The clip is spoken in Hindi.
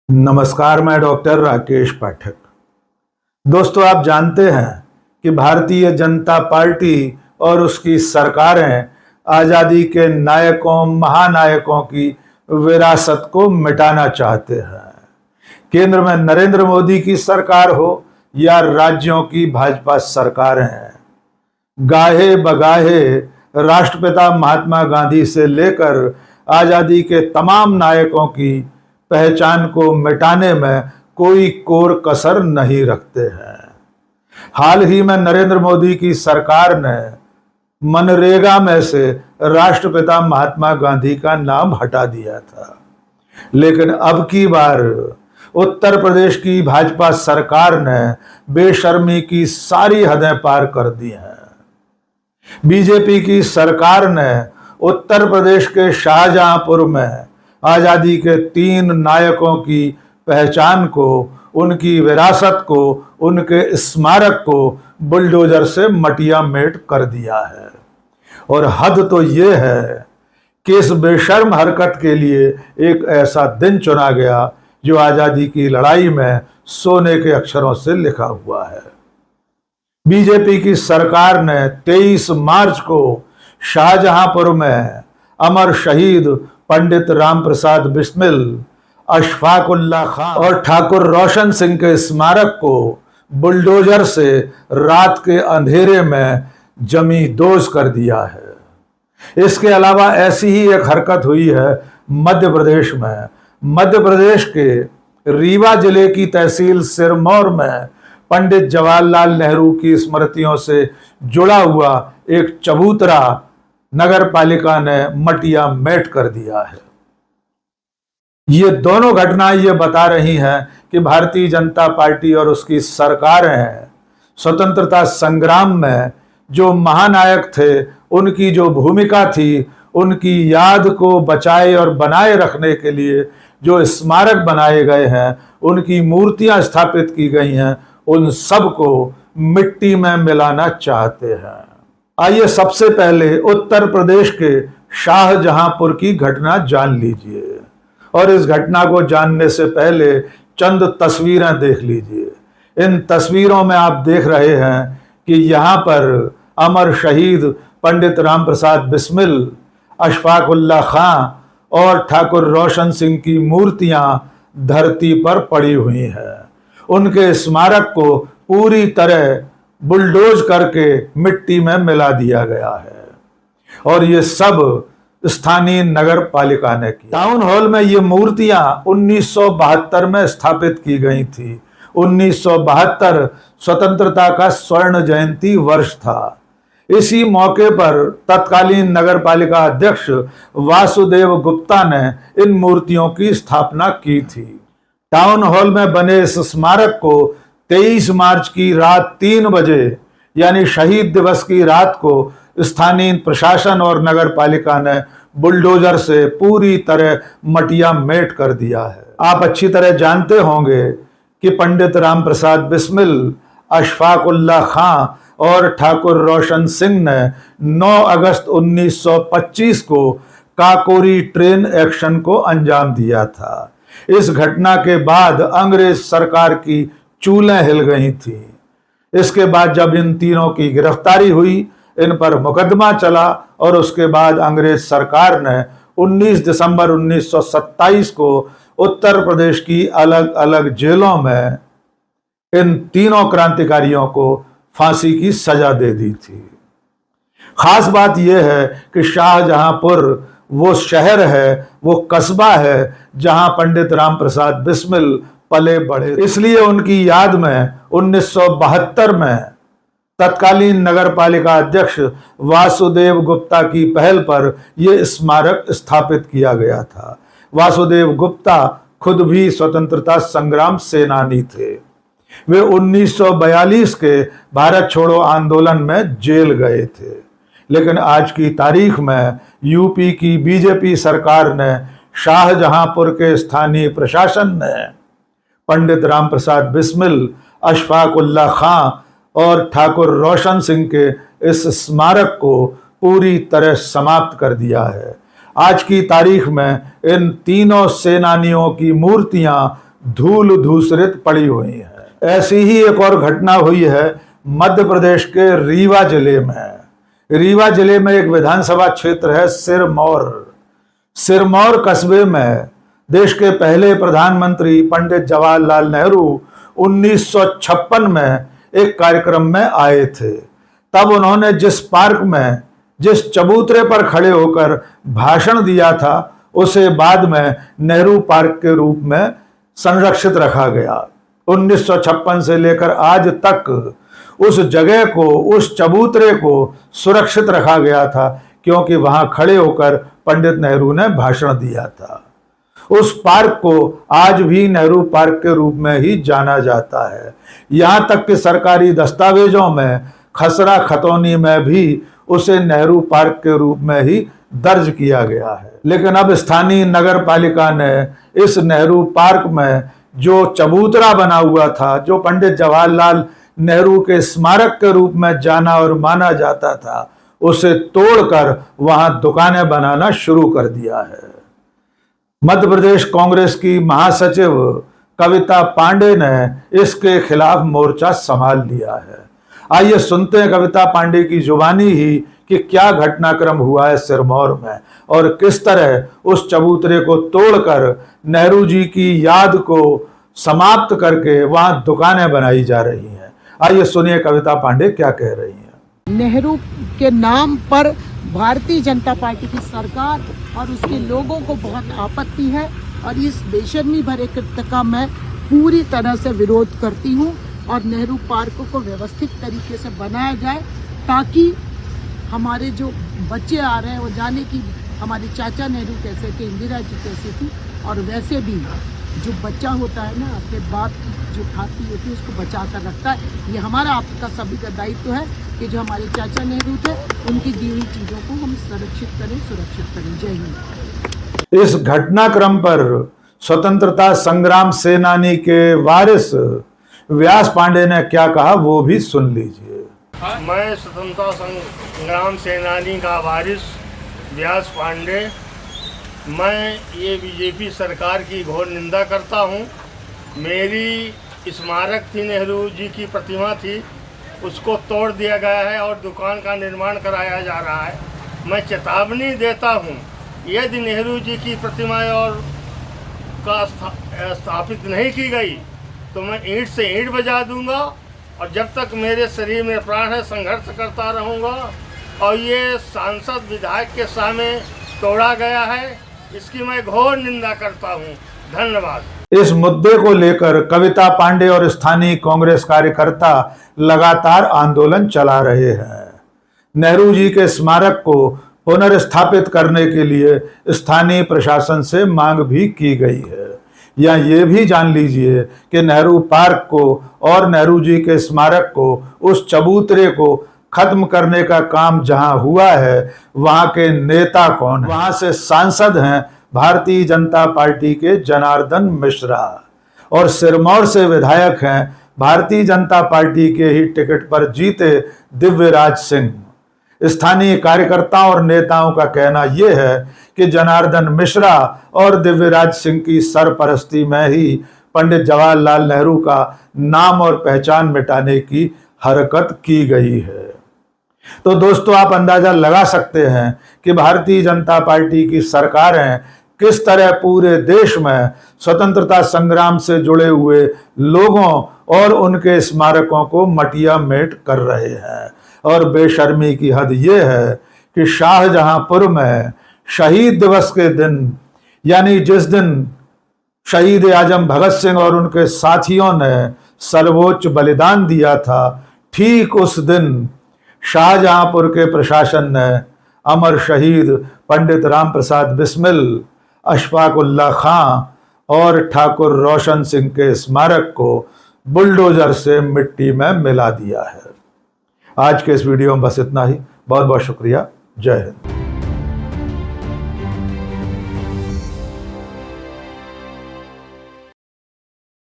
नमस्कार, मैं डॉक्टर राकेश पाठक। दोस्तों, आप जानते हैं कि भारतीय जनता पार्टी और उसकी सरकारें आज़ादी के नायकों महानायकों की विरासत को मिटाना चाहते हैं। केंद्र में नरेंद्र मोदी की सरकार हो या राज्यों की भाजपा सरकारें, गाहे बगाहे राष्ट्रपिता महात्मा गांधी से लेकर आज़ादी के तमाम नायकों की पहचान को मिटाने में कोई कोर कसर नहीं रखते हैं। हाल ही में नरेंद्र मोदी की सरकार ने मनरेगा में से राष्ट्रपिता महात्मा गांधी का नाम हटा दिया था, लेकिन अब की बार उत्तर प्रदेश की भाजपा सरकार ने बेशर्मी की सारी हदें पार कर दी हैं। बीजेपी की सरकार ने उत्तर प्रदेश के शाहजहांपुर में आज़ादी के 3 नायकों की पहचान को, उनकी विरासत को, उनके स्मारक को बुलडोजर से मटिया मेट कर दिया है। और हद तो ये है कि इस बेशर्म हरकत के लिए एक ऐसा दिन चुना गया जो आज़ादी की लड़ाई में सोने के अक्षरों से लिखा हुआ है। बीजेपी की सरकार ने 23 मार्च को शाहजहांपुर में अमर शहीद पंडित राम प्रसाद बिस्मिल, अशफाक उल्लाह खां और ठाकुर रोशन सिंह के स्मारक को बुलडोजर से रात के अंधेरे में जमी दोज कर दिया है। इसके अलावा ऐसी ही एक हरकत हुई है मध्य प्रदेश में। मध्य प्रदेश के रीवा जिले की तहसील सिरमौर में पंडित जवाहरलाल नेहरू की स्मृतियों से जुड़ा हुआ एक चबूतरा नगर पालिका ने मटिया मेट कर दिया है। ये दोनों घटनाएं ये बता रही हैं कि भारतीय जनता पार्टी और उसकी सरकारें स्वतंत्रता संग्राम में जो महानायक थे, उनकी जो भूमिका थी, उनकी याद को बचाए और बनाए रखने के लिए जो स्मारक बनाए गए हैं, उनकी मूर्तियां स्थापित की गई हैं, उन सब को मिट्टी में मिलाना चाहते हैं। आइए सबसे पहले उत्तर प्रदेश के शाहजहांपुर की घटना जान लीजिए, और इस घटना को जानने से पहले चंद तस्वीरें देख लीजिए। इन तस्वीरों में आप देख रहे हैं कि यहाँ पर अमर शहीद पंडित राम प्रसाद बिस्मिल, अशफाक उल्लाह खां और ठाकुर रोशन सिंह की मूर्तियां धरती पर पड़ी हुई हैं। उनके स्मारक को पूरी तरह बुलडोज करके मिट्टी में मिला दिया गया है, और ये सब स्थानीय नगर पालिका ने किया। टाउन हॉल में ये मूर्तियां 1972 में स्थापित की गई थी। 1972 स्वतंत्रता का स्वर्ण जयंती वर्ष था। इसी मौके पर तत्कालीन नगर पालिका अध्यक्ष वासुदेव गुप्ता ने इन मूर्तियों की स्थापना की थी। टाउन हॉल में बने इस स्मारक को 23 मार्च की रात 3 बजे यानी शहीद दिवस की रात को स्थानीय प्रशासन और नगर पालिका ने बुलडोजर से पूरी तरह मटिया मेट कर दिया है। आप अच्छी तरह जानते होंगे कि पंडित राम प्रसाद बिस्मिल, अशफाक उल्लाह खां और ठाकुर रोशन सिंह ने 9 अगस्त 1925 को काकोरी ट्रेन एक्शन को अंजाम दिया था। इस घटना के बाद अंग्रेज सरकार की चूलें हिल गई थी। इसके बाद जब इन तीनों की गिरफ्तारी हुई, इन पर मुकदमा चला, और उसके बाद अंग्रेज सरकार ने 19 दिसंबर 1927 को उत्तर प्रदेश की अलग अलग जेलों में इन तीनों क्रांतिकारियों को फांसी की सजा दे दी थी। खास बात यह है कि शाहजहांपुर वो शहर है, वो कस्बा है जहां पंडित राम प्रसाद बिस्मिल पले बढ़े। इसलिए उनकी याद में 1972 में तत्कालीन नगर पालिका अध्यक्ष वासुदेव गुप्ता की पहल पर यह स्मारक स्थापित किया गया था। वासुदेव गुप्ता खुद भी स्वतंत्रता संग्राम सेनानी थे। वे 1942 के भारत छोड़ो आंदोलन में जेल गए थे, लेकिन आज की तारीख में यूपी की बीजेपी सरकार ने, शाहजहांपुर के स्थानीय प्रशासन ने पंडित राम प्रसाद बिस्मिल, अशफाक उल्लाह खां और ठाकुर रोशन सिंह के इस स्मारक को पूरी तरह समाप्त कर दिया है। आज की तारीख में इन तीनों सेनानियों की मूर्तियां धूल धूसरित पड़ी हुई है। ऐसी ही एक और घटना हुई है मध्य प्रदेश के रीवा जिले में। रीवा जिले में एक विधानसभा क्षेत्र है सिरमौर। सिरमौर कस्बे में देश के पहले प्रधानमंत्री पंडित जवाहरलाल नेहरू 1956 में एक कार्यक्रम में आए थे। तब उन्होंने जिस पार्क में जिस चबूतरे पर खड़े होकर भाषण दिया था उसे बाद में नेहरू पार्क के रूप में संरक्षित रखा गया। 1956 से लेकर आज तक उस जगह को, उस चबूतरे को सुरक्षित रखा गया था, क्योंकि वहां खड़े होकर पंडित नेहरू ने भाषण दिया था। उस पार्क को आज भी नेहरू पार्क के रूप में ही जाना जाता है। यहां तक कि सरकारी दस्तावेजों में खसरा खतौनी में भी उसे नेहरू पार्क के रूप में ही दर्ज किया गया है। लेकिन अब स्थानीय नगर पालिका ने इस नेहरू पार्क में जो चबूतरा बना हुआ था, जो पंडित जवाहरलाल नेहरू के स्मारक के रूप में जाना और माना जाता था, उसे तोड़कर वहां दुकानें बनाना शुरू कर दिया है। मध्य प्रदेश कांग्रेस की महासचिव कविता पांडे ने इसके खिलाफ मोर्चा संभाल लिया है। आइए सुनते हैं कविता पांडे की जुबानी ही कि क्या घटनाक्रम हुआ है सिरमौर में और किस तरह उस चबूतरे को तोड़कर नेहरू जी की याद को समाप्त करके वहां दुकानें बनाई जा रही हैं। आइए सुनिए कविता पांडे क्या कह रही हैं। नेहरू के नाम पर भारतीय जनता पार्टी की सरकार और उसके लोगों को बहुत आपत्ति है और इस बेशर्मी भरे कृत्य का मैं पूरी तरह से विरोध करती हूं और नेहरू पार्क को व्यवस्थित तरीके से बनाया जाए ताकि हमारे जो बच्चे आ रहे हैं वो जाने कि हमारे चाचा नेहरू कैसे थे, इंदिरा जी कैसी थी। और वैसे भी जो बच्चा होता है ना, अपने बाप की जो खाती होती है उसको बचा कर रखता है। ये हमारा आपका सभी का दायित्व है कि जो हमारे चाचा नेहरू थे उनकी दी हुई चीज़ों को हम सुरक्षित करें। जय हिंद। इस घटनाक्रम पर स्वतंत्रता संग्राम सेनानी के वारिस व्यास पांडे ने क्या कहा वो भी सुन लीजिए। मैं स्वतंत्रता संग्राम सेनानी का वारिस व्यास पांडे, मैं ये बीजेपी सरकार की घोर निंदा करता हूँ। मेरी स्मारक थी, नेहरू जी की प्रतिमा थी, उसको तोड़ दिया गया है और दुकान का निर्माण कराया जा रहा है। मैं चेतावनी देता हूँ, यदि नेहरू जी की प्रतिमा और का स्थापित नहीं की गई तो मैं ईंट से ईंट बजा दूंगा और जब तक मेरे शरीर में प्राण है संघर्ष करता रहूंगा। और ये सांसद विधायक के सामने तोड़ा गया है, इसकी मैं घोर निंदा करता हूं। धन्यवाद। इस मुद्दे को लेकर कविता पांडे और स्थानीय कांग्रेस कार्यकर्ता लगातार आंदोलन चला रहे हैं। नेहरू जी के स्मारक को पुनर्स्थापित करने के लिए स्थानीय प्रशासन से मांग भी की गई है। या ये भी जान लीजिए कि नेहरू पार्क को और नेहरू जी के स्मारक को, उस चबूतरे को खत्म करने का काम जहां हुआ है वहां के नेता कौन है? वहां से सांसद हैं भारतीय जनता पार्टी के जनार्दन मिश्रा और सिरमौर से विधायक हैं भारतीय जनता पार्टी के ही टिकट पर जीते दिव्यराज सिंह। स्थानीय कार्यकर्ताओं और नेताओं का कहना यह है कि जनार्दन मिश्रा और दिव्यराज सिंह की सरपरस्ती में ही पंडित जवाहरलाल नेहरू का नाम और पहचान मिटाने की हरकत की गई है। तो दोस्तों, आप अंदाजा लगा सकते हैं कि भारतीय जनता पार्टी की सरकारें किस तरह पूरे देश में स्वतंत्रता संग्राम से जुड़े हुए लोगों और उनके स्मारकों को मटिया मेट कर रहे हैं। और बेशर्मी की हद ये है कि शाहजहांपुर में शहीद दिवस के दिन, यानी जिस दिन शहीद आजम भगत सिंह और उनके साथियों ने सर्वोच्च बलिदान दिया था, ठीक उस दिन शाहजहांपुर के प्रशासन ने अमर शहीद पंडित राम प्रसाद बिस्मिल, अशफाक उल्लाह खां और ठाकुर रोशन सिंह के स्मारक को बुलडोजर से मिट्टी में मिला दिया है। आज के इस वीडियो में बस इतना ही। बहुत बहुत शुक्रिया। जय हिंद।